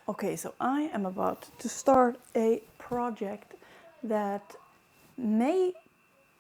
Okay, so I am about to start a project that may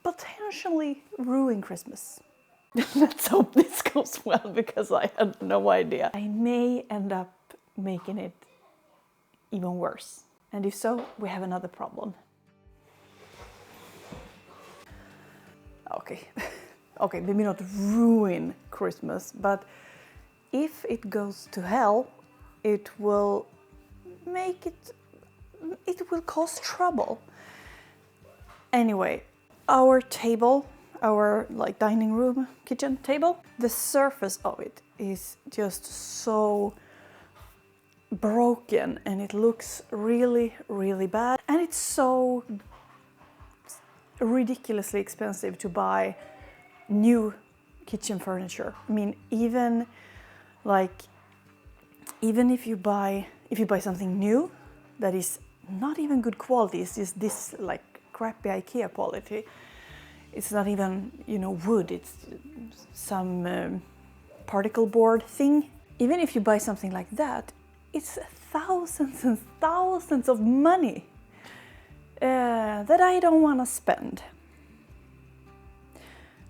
potentially ruin Christmas. Let's hope this goes well because I had no idea. I may end up making it even worse. And if so, we have another problem. Okay, okay, maybe not ruin Christmas, but if it goes to hell, it will cause trouble. Anyway, our table, our dining room, kitchen table, the surface of it is just so broken and it looks really, really bad. And it's so ridiculously expensive to buy new kitchen furniture. I mean, even if you buy something new that is not even good quality, it's just this crappy IKEA quality. It's not even, wood, it's some particle board thing. Even if you buy something like that, it's thousands and thousands of money that I don't want to spend.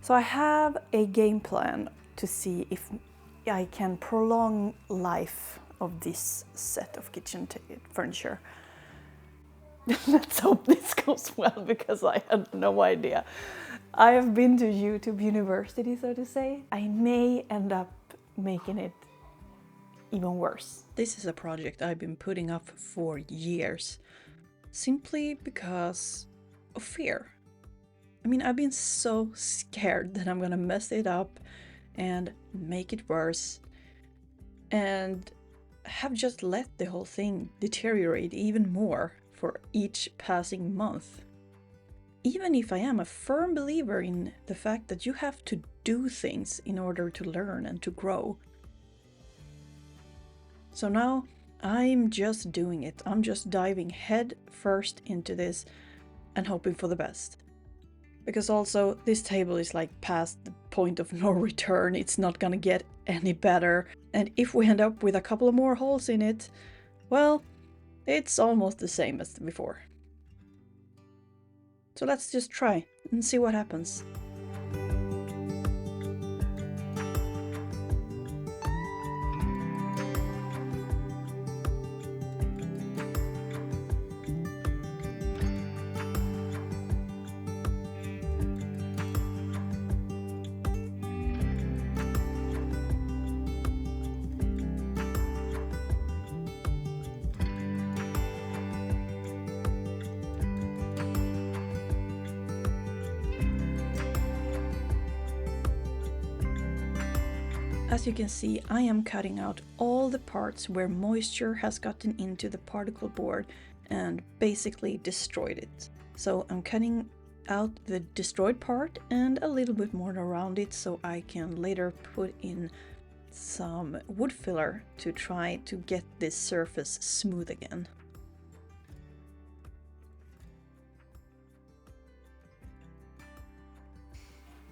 So I have a game plan to see if I can prolong life of this set of kitchen furniture. Let's hope this goes well because I had no idea. I have been to YouTube University, so to say. I may end up making it even worse. This is a project I've been putting off for years, simply because of fear. I mean, I've been so scared that I'm gonna mess it up and make it worse, and have just let the whole thing deteriorate even more for each passing month. Even if I am a firm believer in the fact that you have to do things in order to learn and to grow. So now I'm just doing it. I'm just diving head first into this and hoping for the best. Because also this table is past the point of no return. It's not gonna get any better. And if we end up with a couple of more holes in it, well, it's almost the same as before. So let's just try and see what happens. As you can see, I am cutting out all the parts where moisture has gotten into the particle board and basically destroyed it. So I'm cutting out the destroyed part and a little bit more around it so I can later put in some wood filler to try to get this surface smooth again.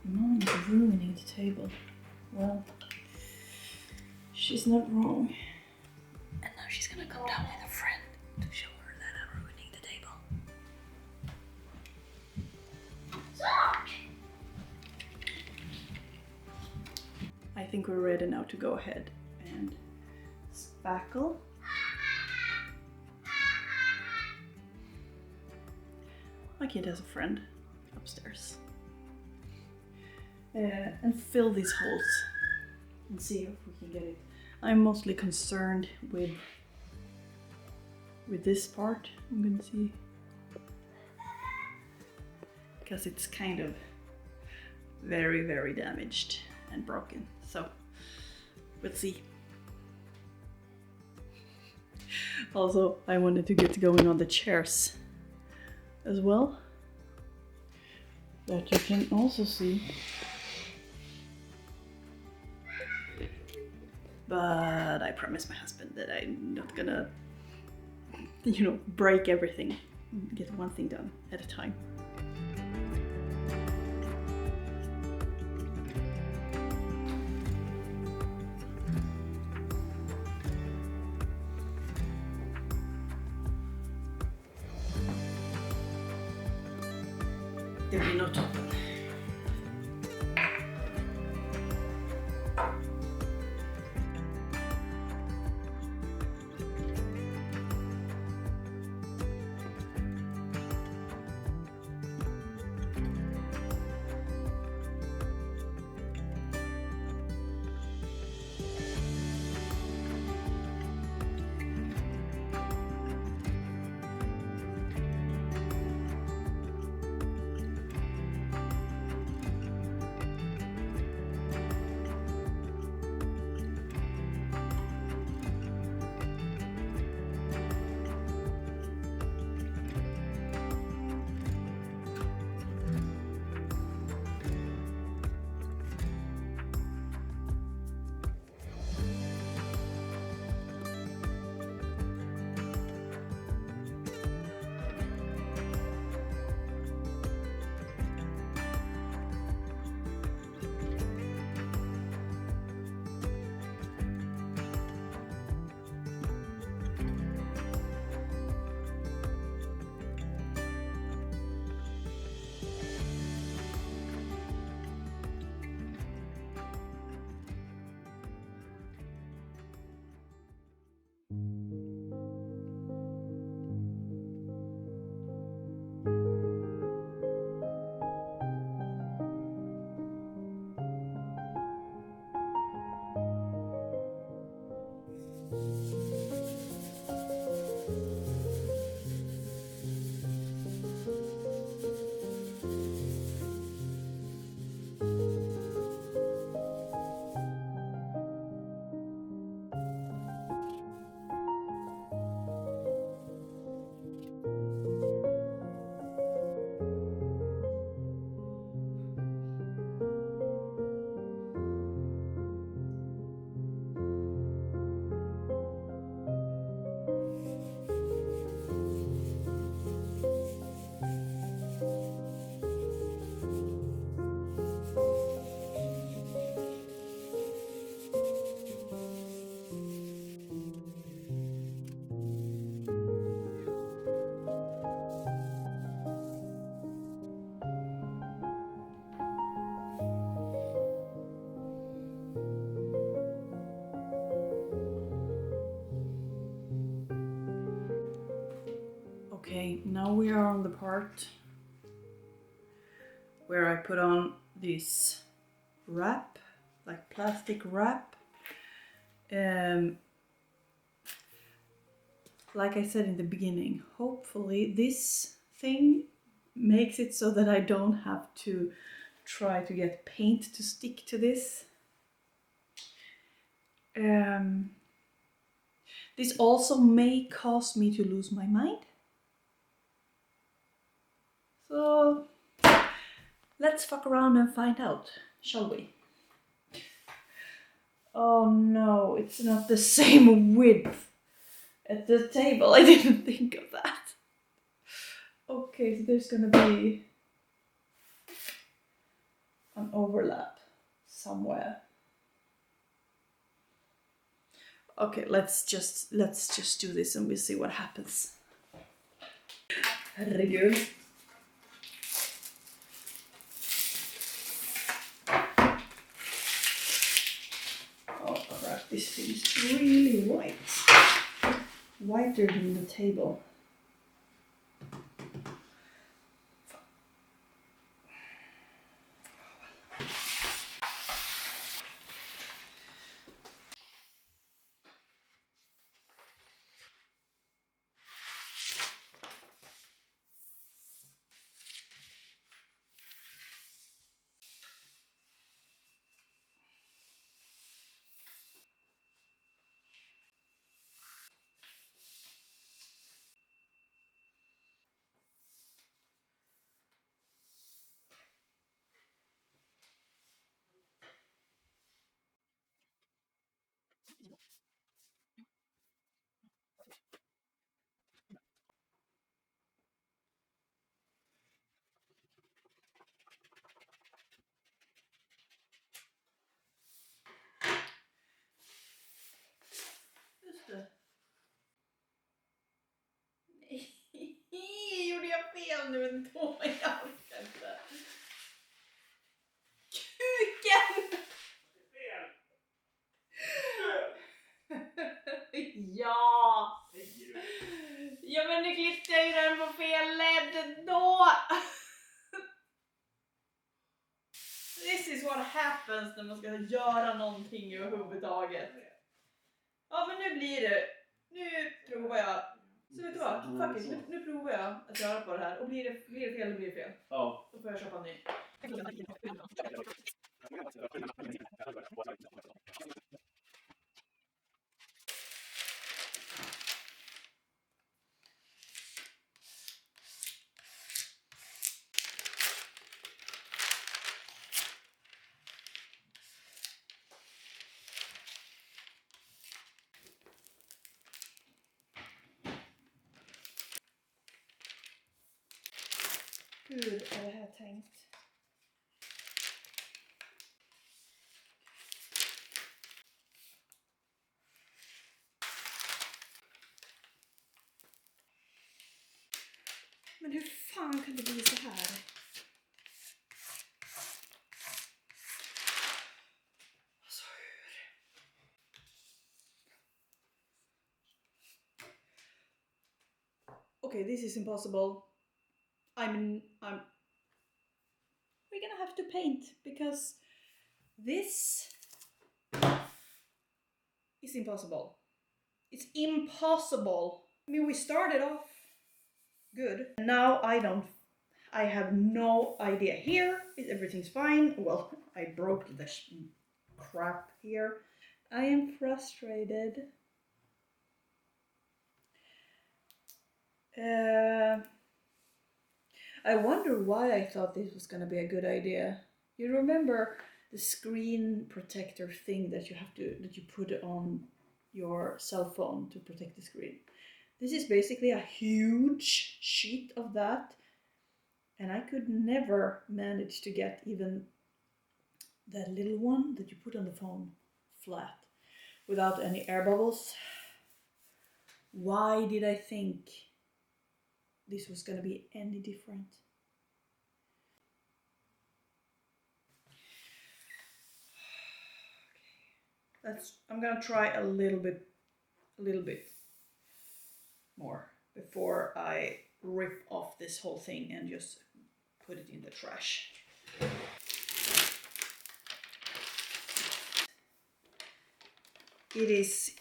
Mom is ruining the table. Well, she's not wrong. And now she's gonna come down with a friend to show her that I'm ruining the table. I think we're ready now to go ahead and spackle. My kid has a friend upstairs. And fill these holes and see if we can get it. I'm mostly concerned with this part. I'm gonna see, because it's kind of very, very damaged and broken. So we'll see. Also, I wanted to get going on the chairs as well, that you can also see. But I promised my husband that I'm not gonna, break everything. Get one thing done at a time. Det blir nog toppen. Okay, now we are on the part where I put on this wrap, like plastic wrap. Like I said in the beginning, hopefully this thing makes it so that I don't have to try to get paint to stick to this. This also may cause me to lose my mind. So let's fuck around and find out, shall we? Oh no, it's not the same width at the table. I didn't think of that. Okay, so there's gonna be an overlap somewhere. Okay, let's just do this and we'll see what happens. Herregud. Oh crap, this thing is really white. Whiter than the table. Gjorde jag fel nu? Då jag orkar inte. what happens när man ska göra någonting överhuvudtaget. Ja, men nu blir det. Nu provar jag. Så vet du vad? Fuck it. Nu provar jag att göra på det här. Och blir det fel, då blir det fel. Ja. Då får jag köpa en ny. Hur är det här tänkt? Men hur fan kan det bli så här? Alltså hur? Okay, this is impossible. We're gonna have to paint because this is impossible. It's impossible. I mean, we started off good. Now I have no idea. Here, everything's fine. Well, I broke the crap here. I am frustrated. I wonder why I thought this was gonna be a good idea. You remember the screen protector thing that you put on your cell phone to protect the screen? This is basically a huge sheet of that, and I could never manage to get even that little one that you put on the phone flat without any air bubbles. Why did I think this was gonna be any different? I'm gonna try a little bit more before I rip off this whole thing and just put it in the trash. It is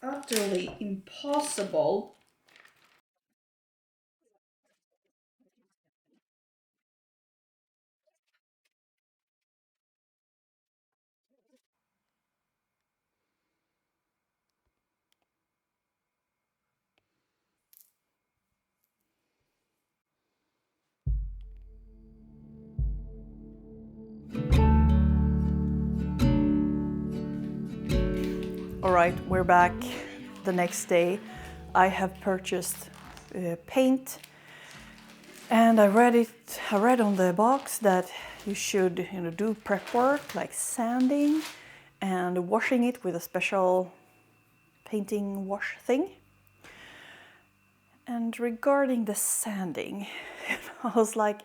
utterly impossible . All right, we're back the next day. I have purchased paint, and I read on the box that you should do prep work like sanding and washing it with a special painting wash thing. And regarding the sanding, I was like,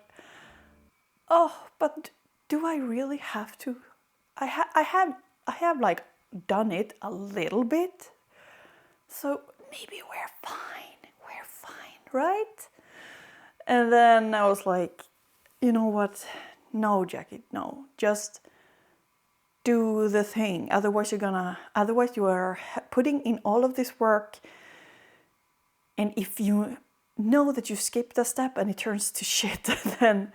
oh, but do I really have to? I have like done it a little bit, so maybe we're fine, right? And then I was like, you know what? No, Jackie, no, just do the thing. Otherwise you are putting in all of this work, and if you know that you skipped a step and it turns to shit, then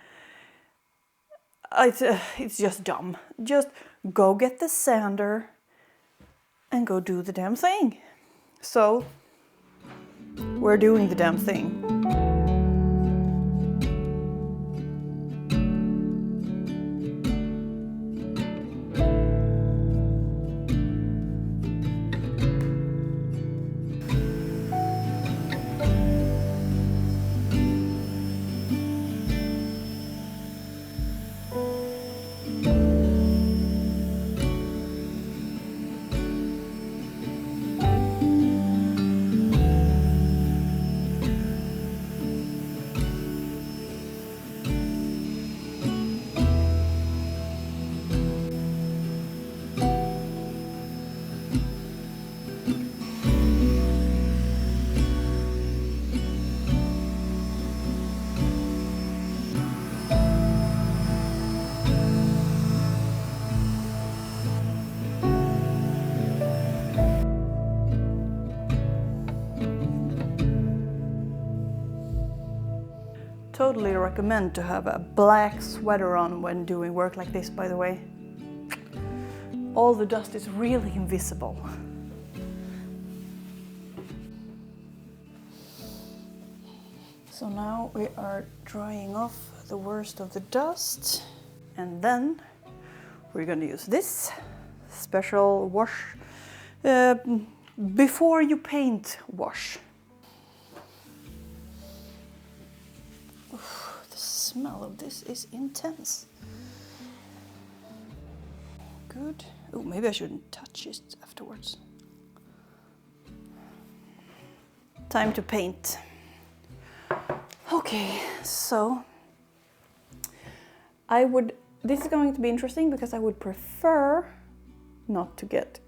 it's just dumb. Just go get the sander and go do the damn thing. So we're doing the damn thing. Totally recommend to have a black sweater on when doing work like this, by the way. All the dust is really invisible. So now we are drying off the worst of the dust, and then we're going to use this special wash before you paint wash. Oof, the smell of this is intense. Good. Oh, maybe I shouldn't touch it afterwards. Time to paint. Okay, so this is going to be interesting because I would prefer not to get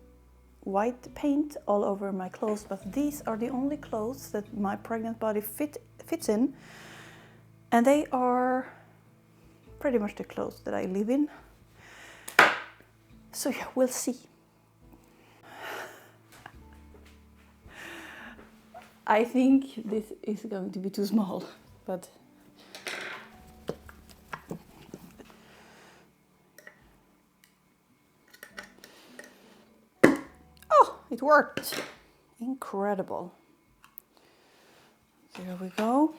white paint all over my clothes, but these are the only clothes that my pregnant body fits in, and they are pretty much the clothes that I live in. So yeah, we'll see. I think this is going to be too small, but oh, it worked. Incredible. There we go.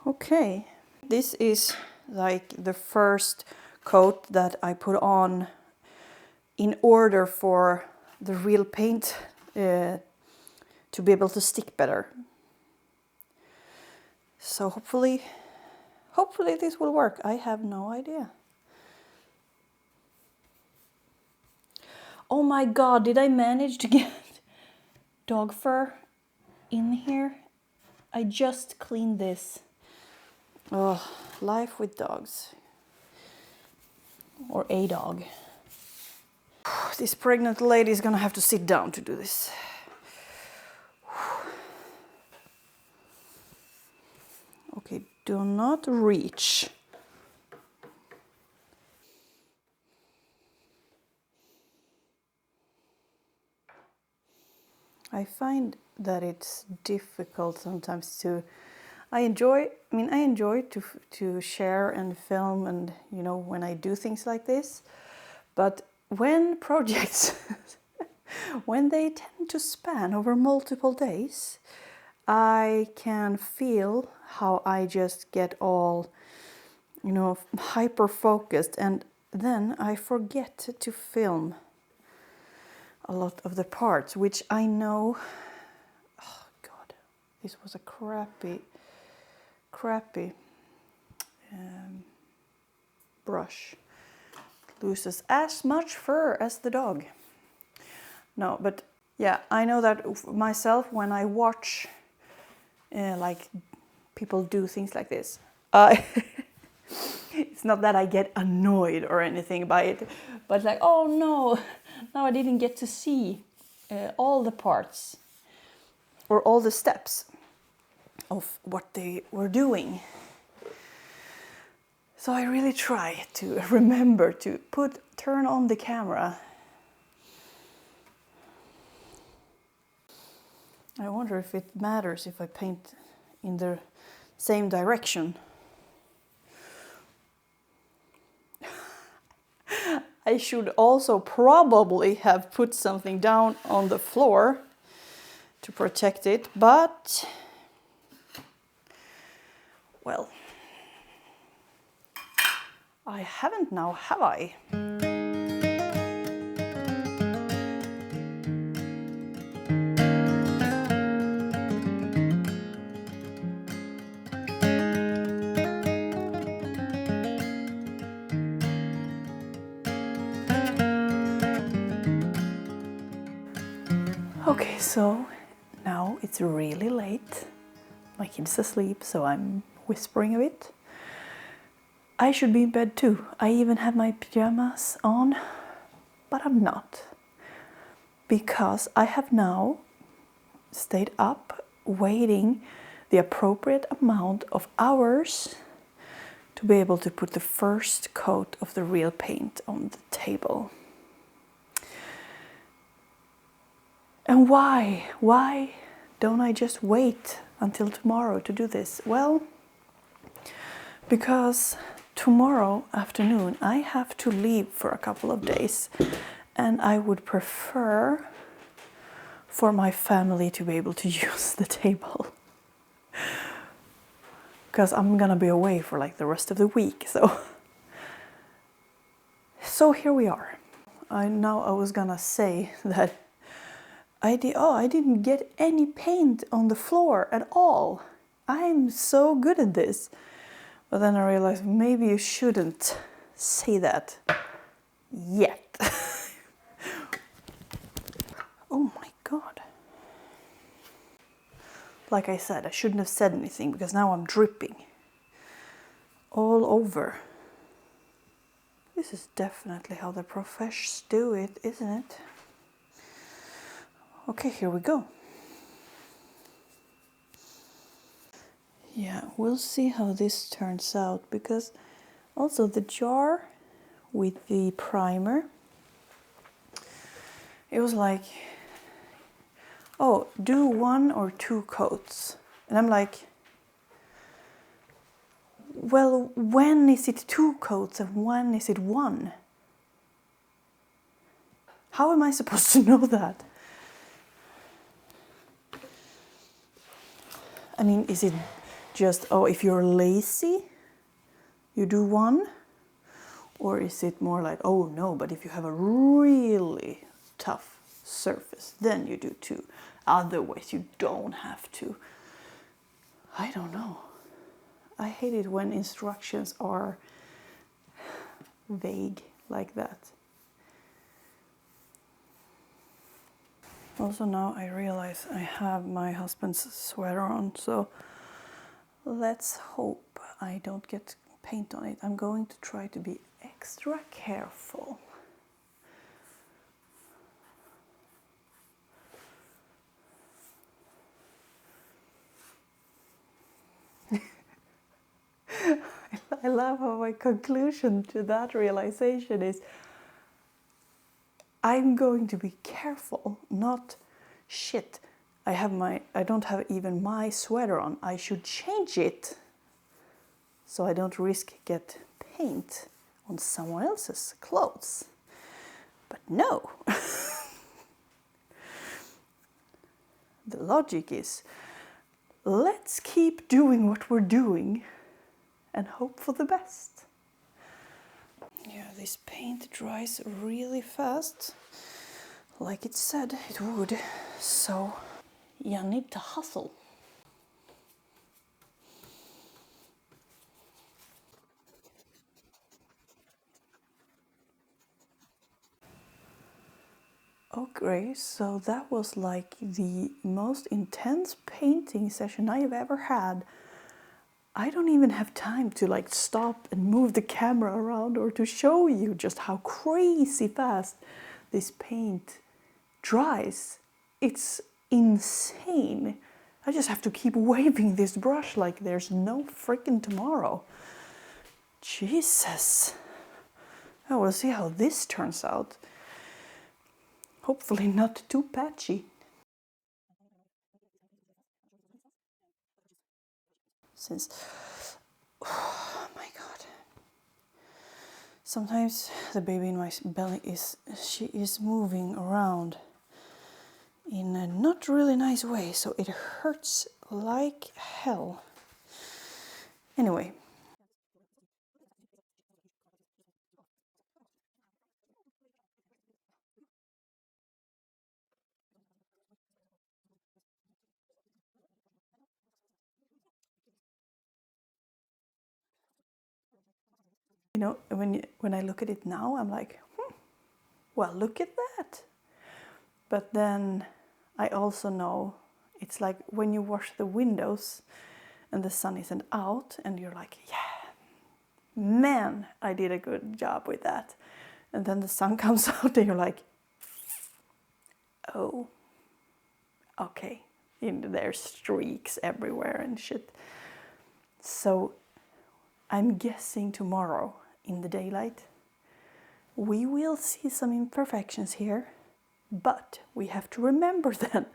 Okay, this is like the first coat that I put on in order for the real paint to be able to stick better. So hopefully this will work. I have no idea. Oh my god, did I manage to get dog fur in here? I just cleaned this. Oh, life with dogs. Or a dog. This pregnant lady is gonna have to sit down to do this. Okay, do not reach. I find that it's difficult sometimes to. I enjoy to share and film, and you know, when I do things like this, but when projects when they tend to span over multiple days, I can feel how I just get all, you know, hyper focused, and then I forget to film a lot of the parts, which I know. Oh god, this was a crappy brush. Loses as much fur as the dog. No, but yeah, I know that myself when I watch like people do things like this. It's not that I get annoyed or anything by it, but like, oh no, now I didn't get to see all the parts or all the steps of what they were doing. So I really try to remember to turn on the camera. I wonder if it matters if I paint in the same direction. I should also probably have put something down on the floor to protect it, but well, I haven't now, have I? Okay, so now it's really late. My kid's asleep, so I'm whispering a bit. I should be in bed too. I even have my pajamas on, but I'm not. Because I have now stayed up waiting the appropriate amount of hours to be able to put the first coat of the real paint on the table. And why? Why don't I just wait until tomorrow to do this? Well, because tomorrow afternoon I have to leave for a couple of days, and I would prefer for my family to be able to use the table. Because I'm gonna be away for like the rest of the week, so here we are. I was gonna say that I didn't get any paint on the floor at all. I'm so good at this. But then I realized maybe you shouldn't say that yet. Oh my god. Like I said, I shouldn't have said anything because now I'm dripping all over. This is definitely how the professionals do it, isn't it? Okay, here we go. Yeah, we'll see how this turns out, because also the jar with the primer, it was like, oh, do 1 or 2 coats. And I'm like, well, when is it 2 coats and when is it 1? How am I supposed to know that? I mean, is it just, oh, if you're lazy, you do 1? Or is it more like, oh no, but if you have a really tough surface, then you do 2. Otherwise, you don't have to. I don't know. I hate it when instructions are vague like that. Also now I realize I have my husband's sweater on, so let's hope I don't get paint on it. I'm going to try to be extra careful. I love how my conclusion to that realization is I'm going to be careful, not shit. I don't have even my sweater on. I should change it so I don't risk get paint on someone else's clothes. But no. The logic is, let's keep doing what we're doing and hope for the best. Yeah, this paint dries really fast, like it said it would, so you need to hustle. Okay, so that was like the most intense painting session I've ever had. I don't even have time to like stop and move the camera around or to show you just how crazy fast this paint dries. It's insane. I just have to keep waving this brush like there's no freaking tomorrow. Jesus. I will see how this turns out. Hopefully not too patchy. Since, oh my god. Sometimes the baby in my belly she is moving around in a not really nice way, so it hurts like hell. Anyway. You know, when I look at it now, I'm like, well, look at that. But then I also know it's like when you wash the windows and the sun isn't out and you're like, yeah, man, I did a good job with that. And then the sun comes out and you're like, oh, okay. There's streaks everywhere and shit. So I'm guessing tomorrow in the daylight, we will see some imperfections here, but we have to remember then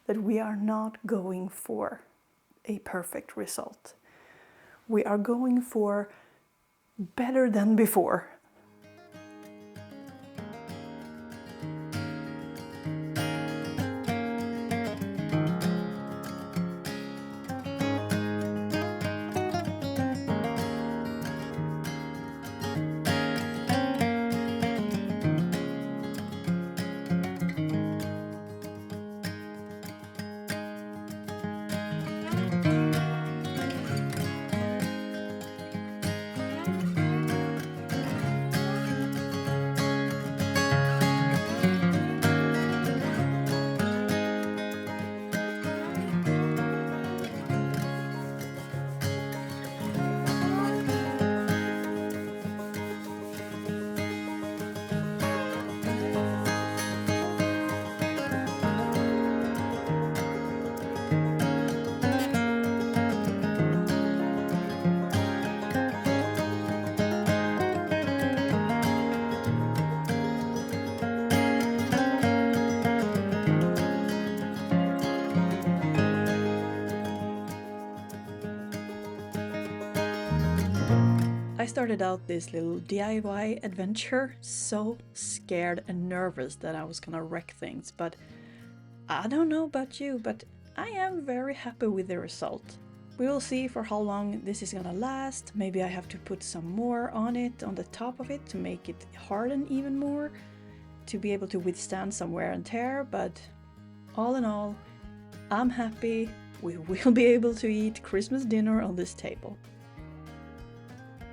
that we are not going for a perfect result. We are going for better than before. I started out this little DIY adventure so scared and nervous that I was gonna wreck things, but I don't know about you, but I am very happy with the result. We will see for how long this is gonna last. Maybe I have to put some more on it, on the top of it, to make it harden even more, to be able to withstand some wear and tear, but all in all, I'm happy. We will be able to eat Christmas dinner on this table.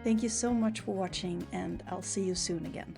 Thank you so much for watching, and I'll see you soon again.